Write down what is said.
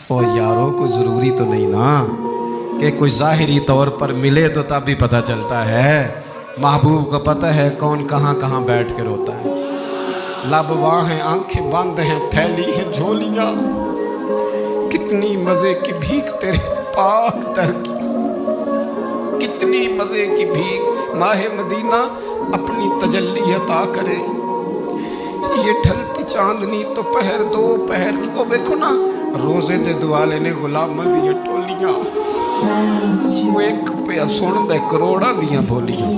ओ यारो कोई ज़रूरी तो नहीं ना कि कोई ज़ाहिरी तौर पर मिले तो तब भी पता चलता है। महबूब को पता है कौन कहाँ कहाँ बैठ के रोता है। लब वहाँ हैं, आंखें बंद हैं, फैली हैं झोलियाँ। कितनी मज़े की भीख तेरे पाक दर की, कितनी मज़े की भीख। माहे मदीना अपनी तजल्ली अता करे। ये ढलती चांदनी तो पहर दो पहर की। ओ देखो ना रोजे दे दुआले ने गुलामां दियां टोलियां, वो एक पे सुन दे करोड़ां दियां बोलियां।